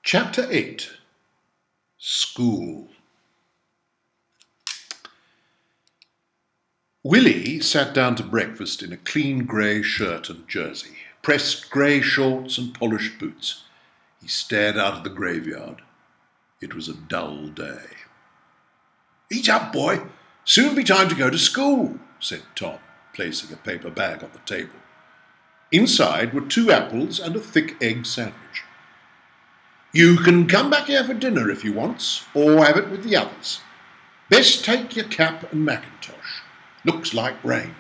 Chapter 8. School. Willie sat down to breakfast in a clean grey shirt and jersey, pressed grey shorts and polished boots. He stared out at the graveyard. It was a dull day. "Eat up, boy. Soon be time to go to school," said Tom, placing a paper bag on the table. Inside were 2 apples and a thick egg sandwich. "You can come back here for dinner if you wants, or have it with the others. Best take your cap and mackintosh. Looks like rain."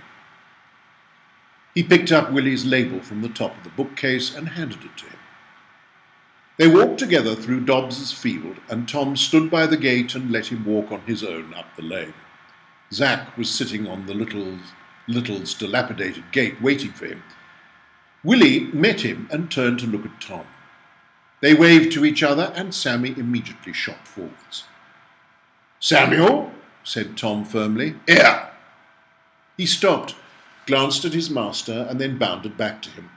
He picked up Willie's label from the top of the bookcase and handed it to him. They walked together through Dobbs's field, and Tom stood by the gate and let him walk on his own up the lane. Zack was sitting on the Little's dilapidated gate waiting for him. Willie met him and turned to look at Tom. They waved to each other, and Sammy immediately shot forwards. "Samuel," said Tom firmly. "Here." He stopped, glanced at his master, and then bounded back to him.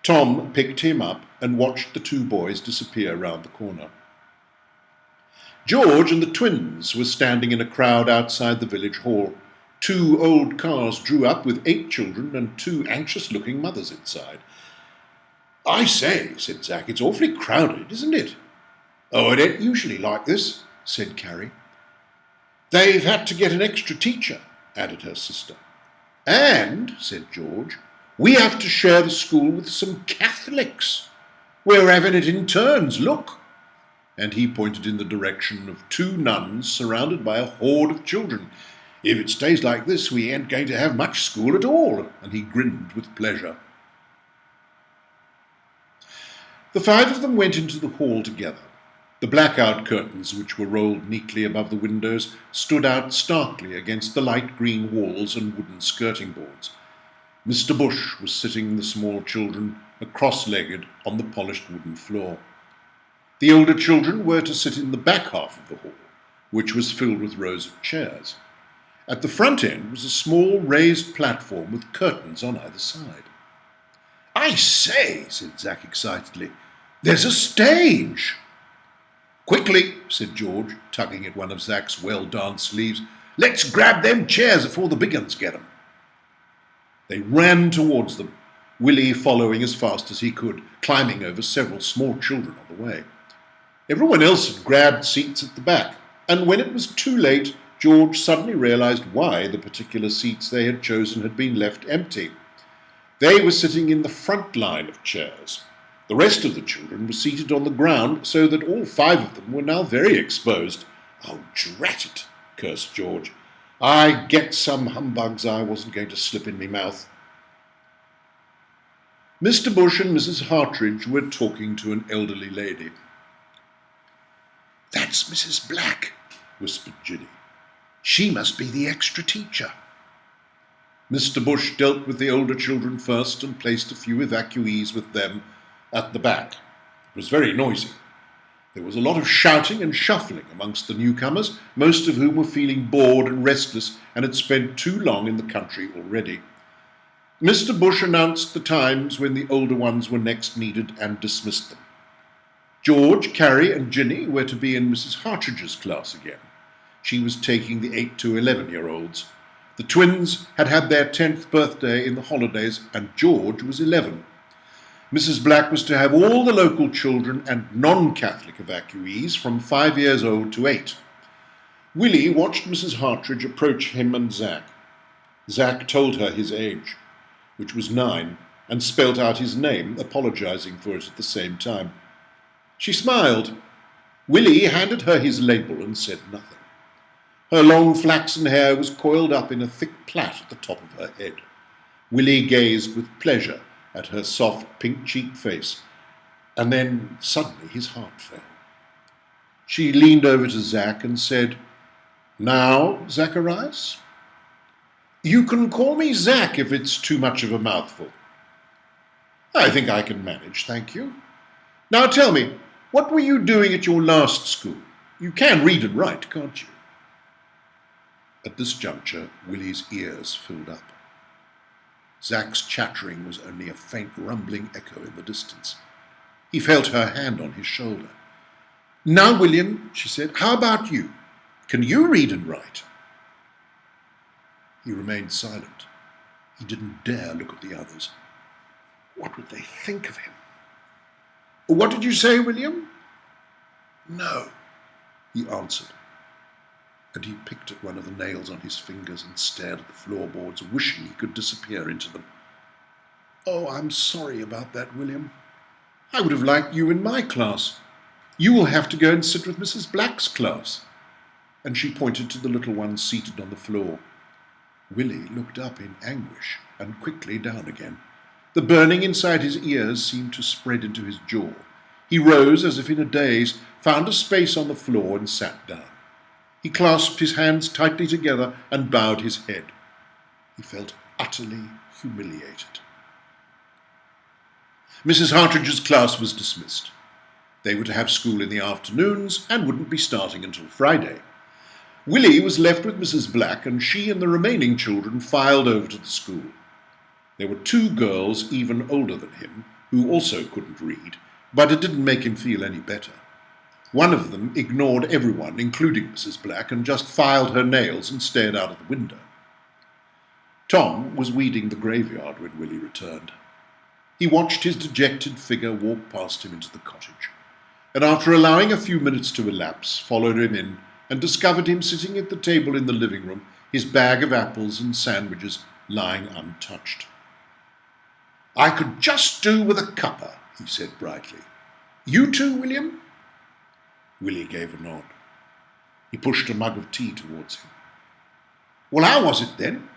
Tom picked him up and watched the 2 boys disappear round the corner. George and the twins were standing in a crowd outside the village hall. 2 old cars drew up with 8 children and 2 anxious-looking mothers inside. "I say," said Zack, "it's awfully crowded, isn't it?" "Oh, it ain't usually like this," said Carrie. "They've had to get an extra teacher," added her sister. "And," said George, "we have to share the school with some Catholics. We're having it in turns, look." And he pointed in the direction of 2 nuns surrounded by a horde of children. "If it stays like this, we ain't going to have much school at all," and he grinned with pleasure. The 5 of them went into the hall together. The blackout curtains, which were rolled neatly above the windows, stood out starkly against the light green walls and wooden skirting boards. Mr. Bush was sitting the small children cross-legged on the polished wooden floor. The older children were to sit in the back half of the hall, which was filled with rows of chairs. At the front end was a small raised platform with curtains on either side. "I say," said Zack excitedly, "there's a stage." "Quickly," said George, tugging at one of Zack's well-darned sleeves. "Let's grab them chairs before the big uns get 'em." They ran towards them, Willie following as fast as he could, climbing over several small children on the way. Everyone else had grabbed seats at the back, and when it was too late, George suddenly realized why the particular seats they had chosen had been left empty. They were sitting in the front line of chairs. The rest of the children were seated on the ground, so that all 5 of them were now very exposed. "Oh, drat it," cursed George. "I get some humbugs I wasn't going to slip in me mouth." Mr. Bush and Mrs. Hartridge were talking to an elderly lady. "That's Mrs. Black," whispered Ginny. "She must be the extra teacher." Mr. Bush dealt with the older children first and placed a few evacuees with them at the back. It was very noisy. There was a lot of shouting and shuffling amongst the newcomers, most of whom were feeling bored and restless and had spent too long in the country already. Mr. Bush announced the times when the older ones were next needed and dismissed them. George, Carrie, and Ginny were to be in Mrs. Hartridge's class again. She was taking the 8 to 11-year-olds. The twins had had their 10th birthday in the holidays, and George was 11. Mrs. Black was to have all the local children and non-Catholic evacuees from 5 years old to 8. Willie watched Mrs. Hartridge approach him and Zack. Zack told her his age, which was 9, and spelt out his name, apologizing for it at the same time. She smiled. Willie handed her his label and said nothing. Her long flaxen hair was coiled up in a thick plait at the top of her head. Willie gazed with pleasure at her soft, pink-cheeked face, and then suddenly his heart fell. She leaned over to Zack and said, "Now, Zacharias?" "You can call me Zack if it's too much of a mouthful." "I think I can manage, thank you. Now tell me, what were you doing at your last school? You can read and write, can't you?" At this juncture, Willie's ears filled up. Zack's chattering was only a faint rumbling echo in the distance. He felt her hand on his shoulder. Now, William, she said, how about you? Can you read and write? He remained silent. He didn't dare look at the others. What would they think of him? What did you say, William? No, he answered, and he picked at one of the nails on his fingers and stared at the floorboards, wishing he could disappear into them. Oh, I'm sorry about that, William. I would have liked you in my class. You will have to go and sit with Mrs. Black's class. And she pointed to the little one seated on the floor. Willie looked up in anguish and quickly down again. The burning inside his ears seemed to spread into his jaw. He rose as if in a daze, found a space on the floor and sat down. He clasped his hands tightly together and bowed his head. He felt utterly humiliated. Mrs. Hartridge's class was dismissed. They were to have school in the afternoons and wouldn't be starting until Friday. Willie was left with Mrs. Black, and she and the remaining children filed over to the school. There were 2 girls even older than him, who also couldn't read, but it didn't make him feel any better. One of them ignored everyone, including Mrs. Black, and just filed her nails and stared out of the window. Tom was weeding the graveyard when Willie returned. He watched his dejected figure walk past him into the cottage, and after allowing a few minutes to elapse, followed him in and discovered him sitting at the table in the living room, his bag of apples and sandwiches lying untouched. I could just do with a cuppa, he said brightly. You too, William? Willie gave a nod. He pushed a mug of tea towards him. Well, how was it then?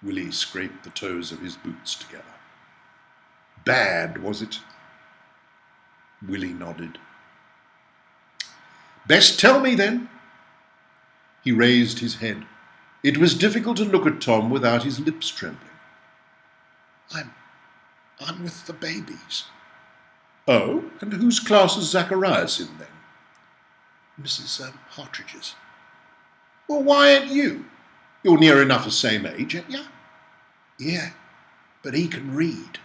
Willie scraped the toes of his boots together. Bad, was it? Willie nodded. Best tell me, then. He raised his head. It was difficult to look at Tom without his lips trembling. I'm with the babies. Oh, and whose class is Zacharias in, then? Mrs. Hartridge's. Well, why aren't you? You're near enough the same age, ain't you? Yeah, but he can read.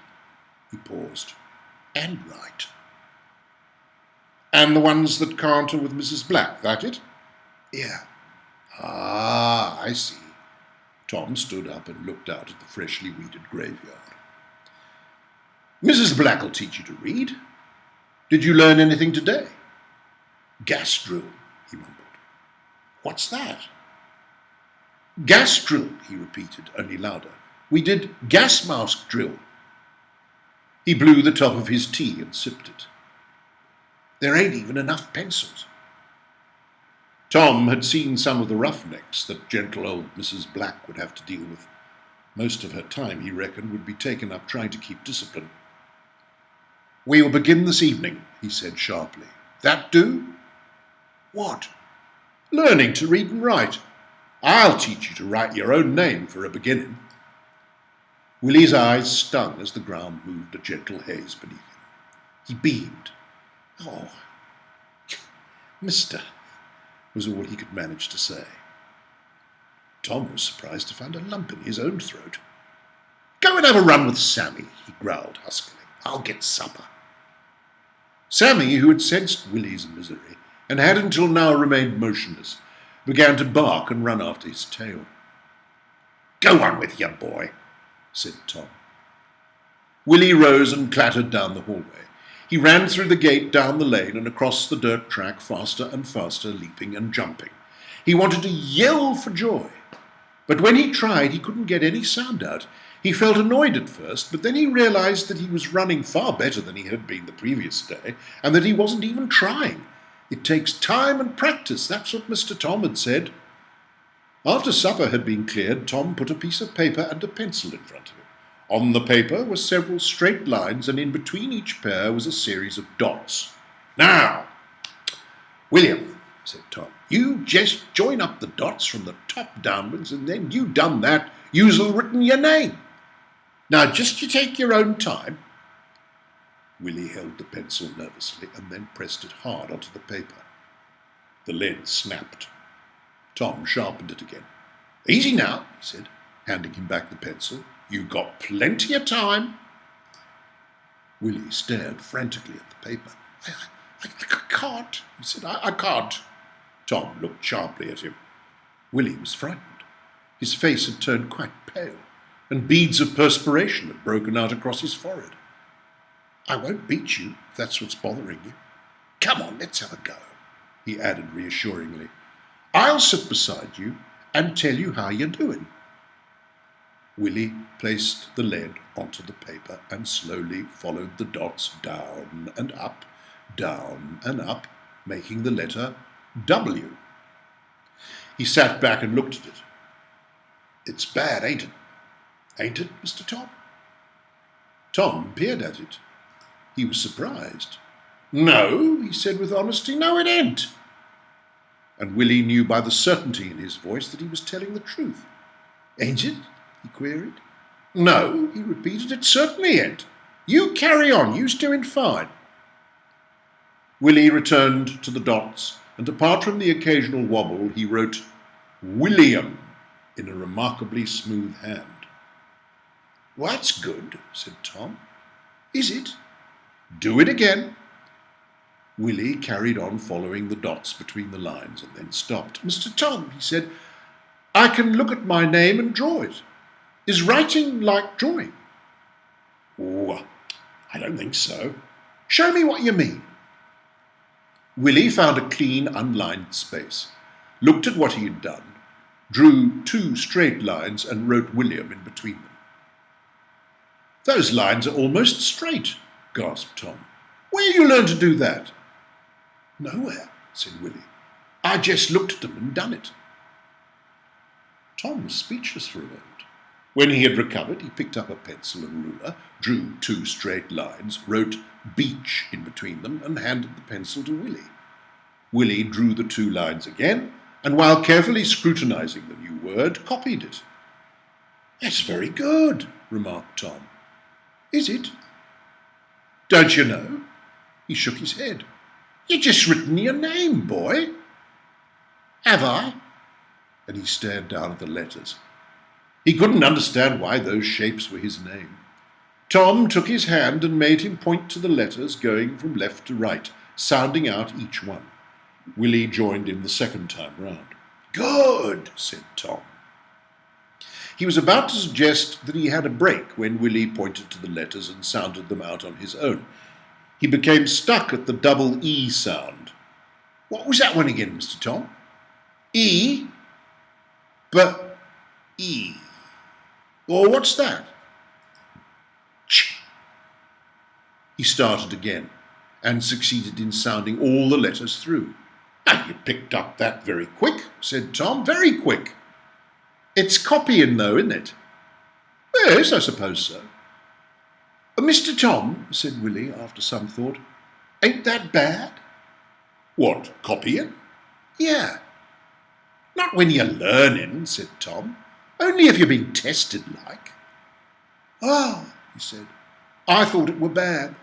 He paused. And write. And the ones that can't are with Mrs. Black, that it? Yeah. Ah, I see. Tom stood up and looked out at the freshly weeded graveyard. Mrs. Black'll teach you to read. Did you learn anything today? Gas drill, he mumbled. What's that? Gas drill, he repeated, only louder. We did gas mask drill. He blew the top of his tea and sipped it. There ain't even enough pencils. Tom had seen some of the roughnecks that gentle old Mrs. Black would have to deal with. Most of her time, he reckoned, would be taken up trying to keep discipline. We'll begin this evening, he said sharply. That do? What? Learning to read and write. I'll teach you to write your own name for a beginning. Willie's eyes stung as the ground moved a gentle haze beneath him. He beamed. Oh, Mister, was all he could manage to say. Tom was surprised to find a lump in his own throat. Go and have a run with Sammy, he growled huskily. I'll get supper. Sammy, who had sensed Willie's misery and had until now remained motionless, began to bark and run after his tail. Go on with you, boy, said Tom. Willie rose and clattered down the hallway. He ran through the gate, down the lane, and across the dirt track, faster and faster, leaping and jumping. He wanted to yell for joy, but when he tried, he couldn't get any sound out. He felt annoyed at first, but then he realized that he was running far better than he had been the previous day, and that he wasn't even trying. It takes time and practice, that's what Mr. Tom had said. After supper had been cleared, Tom put a piece of paper and a pencil in front of him. On the paper were several straight lines, and in between each pair was a series of dots. Now, William, said Tom, you just join up the dots from the top downwards, and then you done that, you'll written your name. Now, just you take your own time. Willie held the pencil nervously and then pressed it hard onto the paper. The lead snapped. Tom sharpened it again. Easy now, he said, handing him back the pencil. You got plenty of time. Willie stared frantically at the paper. I can't, he said. I can't. Tom looked sharply at him. Willie was frightened. His face had turned quite pale, and beads of perspiration had broken out across his forehead. I won't beat you, if that's what's bothering you. Come on, let's have a go, he added reassuringly. I'll sit beside you and tell you how you're doing. Willie placed the lead onto the paper and slowly followed the dots down and up, making the letter W. He sat back and looked at it. It's bad, ain't it? Ain't it, Mr. Tom? Tom peered at it. He was surprised. No, he said with honesty, no, it ain't. And Willie knew by the certainty in his voice that he was telling the truth. Ain't it? He queried. No, he repeated, it certainly ain't. You carry on, you's doing fine. Willie returned to the dots, and apart from the occasional wobble, he wrote William in a remarkably smooth hand. Well, that's good, said Tom. Is it? Do it again. Willie carried on following the dots between the lines and then stopped. Mr. Tom, he said, I can look at my name and draw it. Is writing like drawing? Oh, I don't think so. Show me what you mean. Willie found a clean, unlined space, looked at what he had done, drew 2 straight lines and wrote William in between them. Those lines are almost straight, gasped Tom. Where you learn to do that? Nowhere, said Willie. I just looked at them and done it. Tom was speechless for a moment. When he had recovered, he picked up a pencil and ruler, drew 2 straight lines, wrote beach in between them, and handed the pencil to Willie. Willie drew the 2 lines again, and while carefully scrutinizing the new word, copied it. That's very good, remarked Tom. Is it? Don't you know? He shook his head. You've just written your name, boy. Have I? And he stared down at the letters. He couldn't understand why those shapes were his name. Tom took his hand and made him point to the letters going from left to right, sounding out each one. Willie joined him the second time round. Good, said Tom. He was about to suggest that he had a break when Willie pointed to the letters and sounded them out on his own. He became stuck at the double E sound. What was that one again, Mr. Tom? E? But E. Or what's that? Ch. He started again and succeeded in sounding all the letters through. Now, you picked up that very quick, said Tom, very quick. It's copying, though, isn't it? Yes, I suppose so. Mr. Tom, said Willie after some thought, ain't that bad? What, copying? Yeah. Not when you're learning, said Tom. Only if you're being tested like. Ah, he said, I thought it were bad.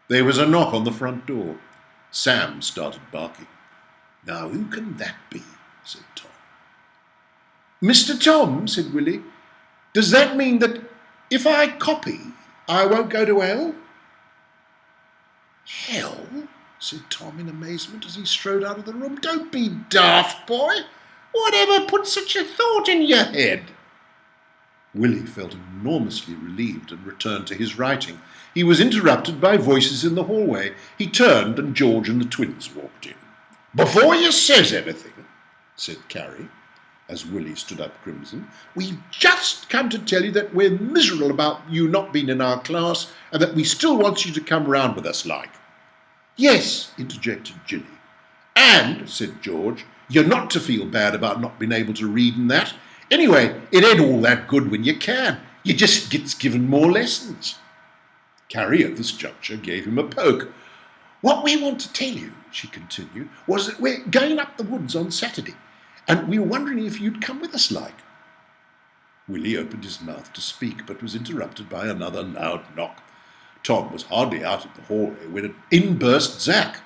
There was a knock on the front door. Sam started barking. Now, who can that be? Said Tom. Mr. Tom, said Willie, does that mean that if I copy, I won't go to hell? Hell? Said Tom in amazement as he strode out of the room. Don't be daft, boy. Whatever put such a thought in your head? Willie felt enormously relieved and returned to his writing. He was interrupted by voices in the hallway. He turned and George and the twins walked in. Before you says anything, said Carrie, as Willie stood up crimson, we've just come to tell you that we're miserable about you not being in our class and that we still want you to come round with us like. Yes, interjected Ginny. And, said George, you're not to feel bad about not being able to read and that. Anyway, it ain't all that good when you can. You just gets given more lessons. Carrie at this juncture gave him a poke. What we want to tell you, she continued, was that we're going up the woods on Saturday, and we were wondering if you'd come with us like. Willie opened his mouth to speak, but was interrupted by another loud knock. Tom was hardly out of the hallway when in burst Zack.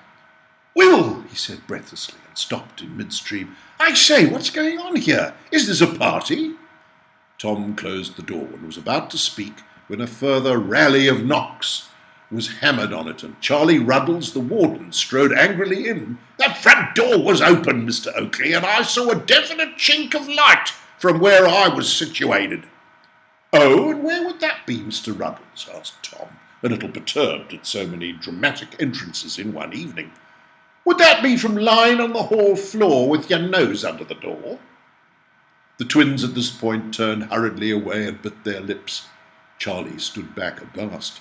Will, he said breathlessly, and stopped in midstream. I say, what's going on here? Is this a party? Tom closed the door and was about to speak when a further rally of knocks was hammered on it, and Charlie Ruddles, the warden, strode angrily in. "The front door was open, Mr. Oakley, and I saw a definite chink of light from where I was situated." "Oh, and where would that be, Mr. Ruddles?" asked Tom, a little perturbed at so many dramatic entrances in one evening. "Would that be from lying on the hall floor with your nose under the door?" The twins at this point turned hurriedly away and bit their lips. Charlie stood back aghast.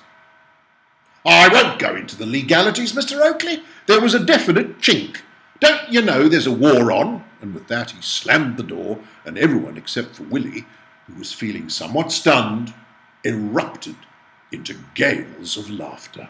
"I won't go into the legalities, Mr. Oakley. There was a definite chink. Don't you know there's a war on?" And with that he slammed the door, and everyone except for Willie, who was feeling somewhat stunned, erupted into gales of laughter.